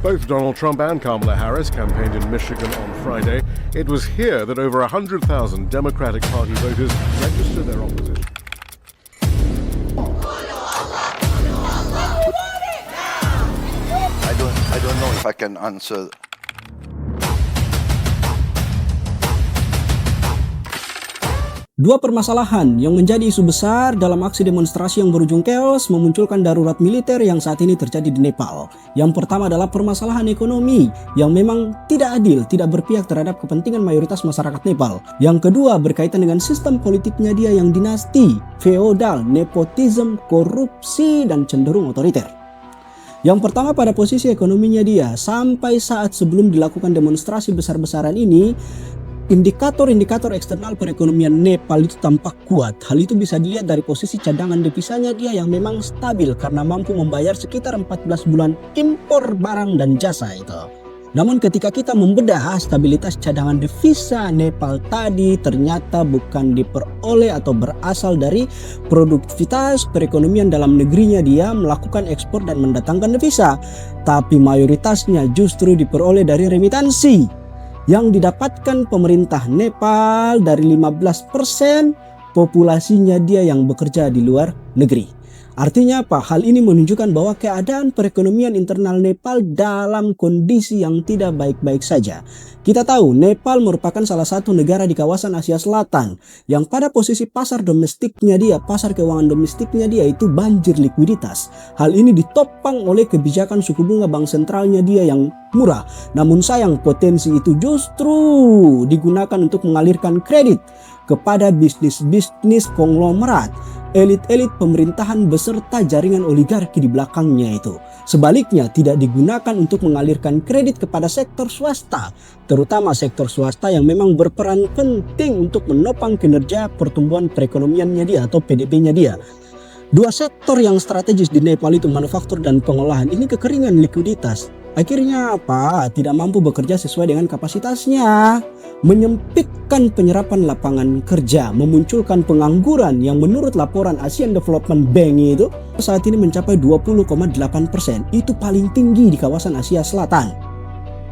Both Donald Trump and Kamala Harris campaigned in Michigan on Friday. It was here that over 100,000 Democratic Party voters registered their opposition. I don't know if I can answer. Dua permasalahan yang menjadi isu besar dalam aksi demonstrasi yang berujung chaos memunculkan darurat militer yang saat ini terjadi di Nepal. Yang pertama adalah permasalahan ekonomi yang memang tidak adil, tidak berpihak terhadap kepentingan mayoritas masyarakat Nepal. Yang kedua berkaitan dengan sistem politiknya dia yang dinasti, feodal, nepotisme, korupsi, dan cenderung otoriter. Yang pertama pada posisi ekonominya dia, sampai saat sebelum dilakukan demonstrasi besar-besaran ini, indikator-indikator eksternal perekonomian Nepal itu tampak kuat. Hal itu bisa dilihat dari posisi cadangan devisanya dia yang memang stabil karena mampu membayar sekitar 14 bulan impor barang dan jasa itu. Namun ketika kita membedah stabilitas cadangan devisa Nepal tadi ternyata bukan diperoleh atau berasal dari produktivitas perekonomian dalam negerinya dia melakukan ekspor dan mendatangkan devisa, tapi mayoritasnya justru diperoleh dari remitansi yang didapatkan pemerintah Nepal dari 15% populasinya dia yang bekerja di luar negeri. Artinya apa? Hal ini menunjukkan bahwa keadaan perekonomian internal Nepal dalam kondisi yang tidak baik-baik saja. Kita tahu Nepal merupakan salah satu negara di kawasan Asia Selatan yang pada posisi pasar domestiknya dia, pasar keuangan domestiknya dia itu banjir likuiditas. Hal ini ditopang oleh kebijakan suku bunga bank sentralnya dia yang murah. Namun sayang potensi itu justru digunakan untuk mengalirkan kredit kepada bisnis-bisnis konglomerat, elit-elit pemerintahan beserta jaringan oligarki di belakangnya itu. Sebaliknya tidak digunakan untuk mengalirkan kredit kepada sektor swasta, terutama sektor swasta yang memang berperan penting untuk menopang kinerja pertumbuhan perekonomiannya dia atau PDB-nya dia. Dua sektor yang strategis di Nepal itu manufaktur dan pengolahan ini kekeringan likuiditas. Akhirnya apa? Tidak mampu bekerja sesuai dengan kapasitasnya, menyempitkan penyerapan lapangan kerja, memunculkan pengangguran yang menurut laporan Asian Development Bank itu saat ini mencapai 20,8%. Itu paling tinggi di kawasan Asia Selatan.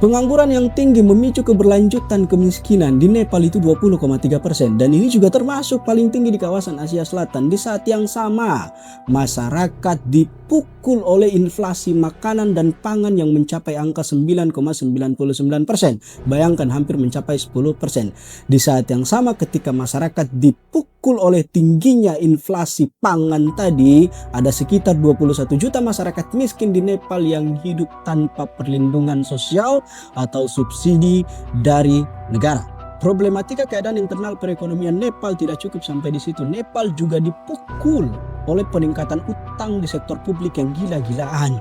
Pengangguran yang tinggi memicu keberlanjutan kemiskinan di Nepal itu 20,3% dan ini juga termasuk paling tinggi di kawasan Asia Selatan. Di saat yang sama, masyarakat dipukul oleh inflasi makanan dan pangan yang mencapai angka 9,99%. Bayangkan hampir mencapai 10%. Di saat yang sama ketika masyarakat dipukul oleh tingginya inflasi pangan tadi, ada sekitar 21 juta masyarakat miskin di Nepal yang hidup tanpa perlindungan sosial atau subsidi dari negara. Problematika keadaan internal perekonomian Nepal tidak cukup sampai di situ. Nepal juga dipukul oleh peningkatan utang di sektor publik yang gila-gilaan.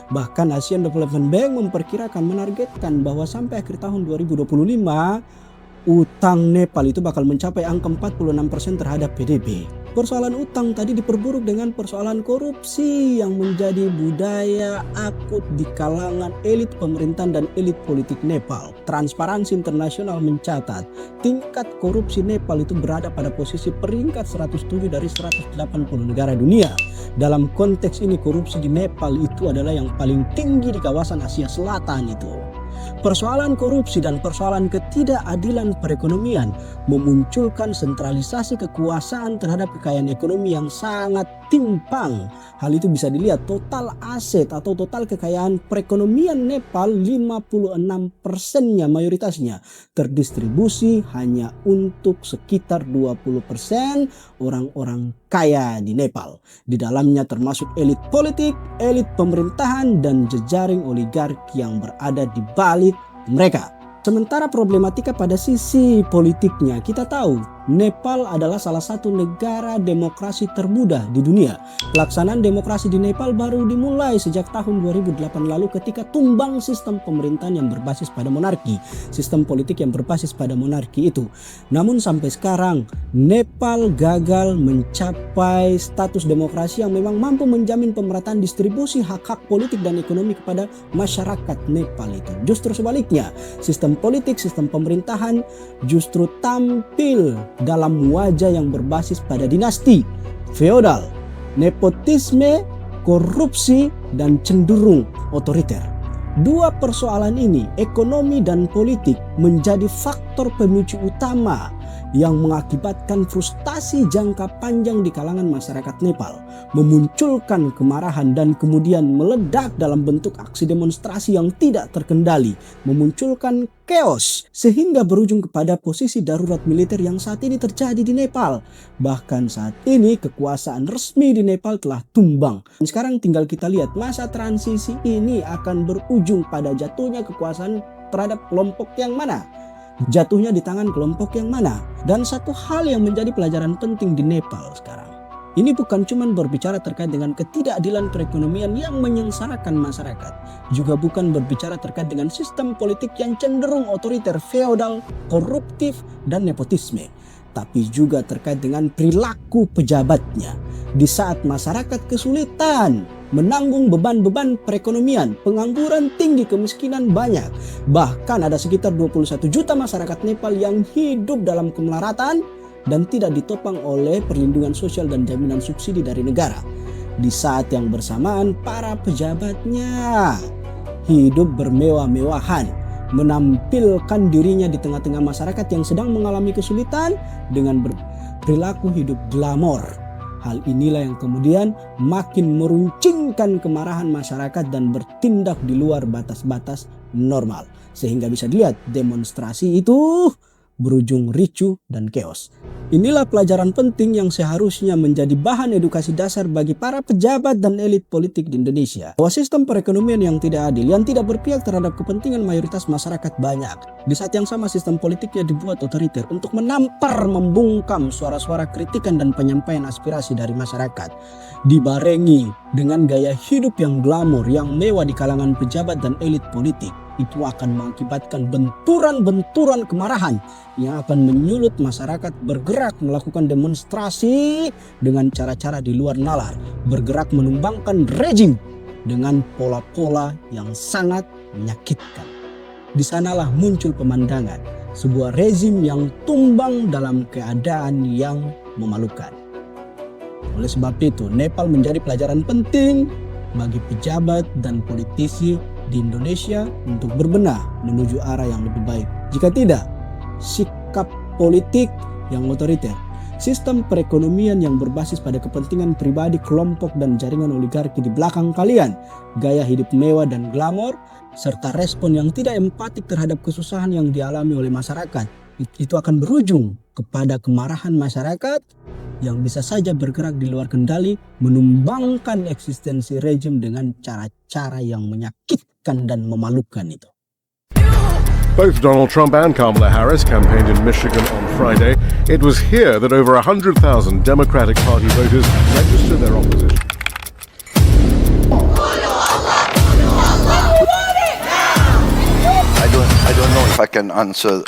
Bahkan Asian Development Bank memperkirakan menargetkan bahwa sampai akhir tahun 2025 utang Nepal itu bakal mencapai angka 46% terhadap PDB. Persoalan utang tadi diperburuk dengan persoalan korupsi yang menjadi budaya akut di kalangan elit pemerintahan dan elit politik Nepal. Transparansi Internasional mencatat tingkat korupsi Nepal itu berada pada posisi peringkat 107 dari 180 negara dunia. Dalam konteks ini korupsi di Nepal itu adalah yang paling tinggi di kawasan Asia Selatan itu. Persoalan korupsi dan persoalan ketidakadilan perekonomian memunculkan sentralisasi kekuasaan terhadap kekayaan ekonomi yang sangat timpang. Hal itu bisa dilihat total aset atau total kekayaan perekonomian Nepal 56%-nya mayoritasnya terdistribusi hanya untuk sekitar 20% orang-orang kaya di Nepal. Di dalamnya termasuk elit politik, elit pemerintahan, dan jejaring oligarki yang berada di balik mereka. Sementara problematika pada sisi politiknya, kita tahu Nepal adalah salah satu negara demokrasi termuda di dunia. Pelaksanaan demokrasi di Nepal baru dimulai sejak tahun 2008 lalu ketika tumbang sistem pemerintahan yang berbasis pada monarki, sistem politik yang berbasis pada monarki itu. Namun sampai sekarang Nepal gagal mencapai status demokrasi yang memang mampu menjamin pemerataan distribusi hak-hak politik dan ekonomi kepada masyarakat Nepal itu. Justru sebaliknya, sistem politik, sistem pemerintahan justru tampil dalam wajah yang berbasis pada dinasti, feodal, nepotisme, korupsi, dan cenderung otoriter. Dua persoalan ini, ekonomi dan politik, menjadi faktor pemicu utama yang mengakibatkan frustasi jangka panjang di kalangan masyarakat Nepal, memunculkan kemarahan dan kemudian meledak dalam bentuk aksi demonstrasi yang tidak terkendali, memunculkan chaos sehingga berujung kepada posisi darurat militer yang saat ini terjadi di Nepal. Bahkan saat ini kekuasaan resmi di Nepal telah tumbang. Sekarang tinggal kita lihat masa transisi ini akan berujung pada jatuhnya kekuasaan terhadap kelompok yang mana, jatuhnya di tangan kelompok yang mana. Dan satu hal yang menjadi pelajaran penting di Nepal sekarang, ini bukan cuma berbicara terkait dengan ketidakadilan perekonomian yang menyengsarakan masyarakat, juga bukan berbicara terkait dengan sistem politik yang cenderung otoriter, feodal, koruptif, dan nepotisme, tapi juga terkait dengan perilaku pejabatnya. Di saat masyarakat kesulitan menanggung beban-beban perekonomian, pengangguran tinggi, kemiskinan banyak, bahkan ada sekitar 21 juta masyarakat Nepal yang hidup dalam kemelaratan dan tidak ditopang oleh perlindungan sosial dan jaminan subsidi dari negara. Di saat yang bersamaan, para pejabatnya hidup bermewah-mewahan, menampilkan dirinya di tengah-tengah masyarakat yang sedang mengalami kesulitan dengan perilaku hidup glamor. Hal inilah yang kemudian makin meruncingkan kemarahan masyarakat dan bertindak di luar batas-batas normal. Sehingga bisa dilihat demonstrasi itu berujung ricuh dan chaos. Inilah pelajaran penting yang seharusnya menjadi bahan edukasi dasar bagi para pejabat dan elit politik di Indonesia. Bahwa sistem perekonomian yang tidak adil, yang tidak berpihak terhadap kepentingan mayoritas masyarakat banyak. Di saat yang sama sistem politiknya dibuat otoriter untuk menampar, membungkam suara-suara kritikan dan penyampaian aspirasi dari masyarakat. Dibarengi dengan gaya hidup yang glamor, yang mewah di kalangan pejabat dan elit politik. Itu akan mengakibatkan benturan-benturan kemarahan yang akan menyulut masyarakat bergerak melakukan demonstrasi dengan cara-cara di luar nalar, bergerak menumbangkan rejim dengan pola-pola yang sangat menyakitkan. Di sanalah muncul pemandangan sebuah rezim yang tumbang dalam keadaan yang memalukan. Oleh sebab itu, Nepal menjadi pelajaran penting bagi pejabat dan politisi di Indonesia untuk berbenah menuju arah yang lebih baik. Jika tidak, sikap politik yang otoriter, sistem perekonomian yang berbasis pada kepentingan pribadi, kelompok dan jaringan oligarki di belakang kalian, gaya hidup mewah dan glamor, serta respon yang tidak empatik terhadap kesusahan yang dialami oleh masyarakat, itu akan berujung kepada kemarahan masyarakat yang bisa saja bergerak di luar kendali, menumbangkan eksistensi rejim dengan cara-cara yang menyakitkan dan memalukan itu. Both Donald Trump and Kamala Harris campaigned in Michigan on Friday. It was here that over 100,000 Democratic Party voters registered their opposition. I don't know if I can answer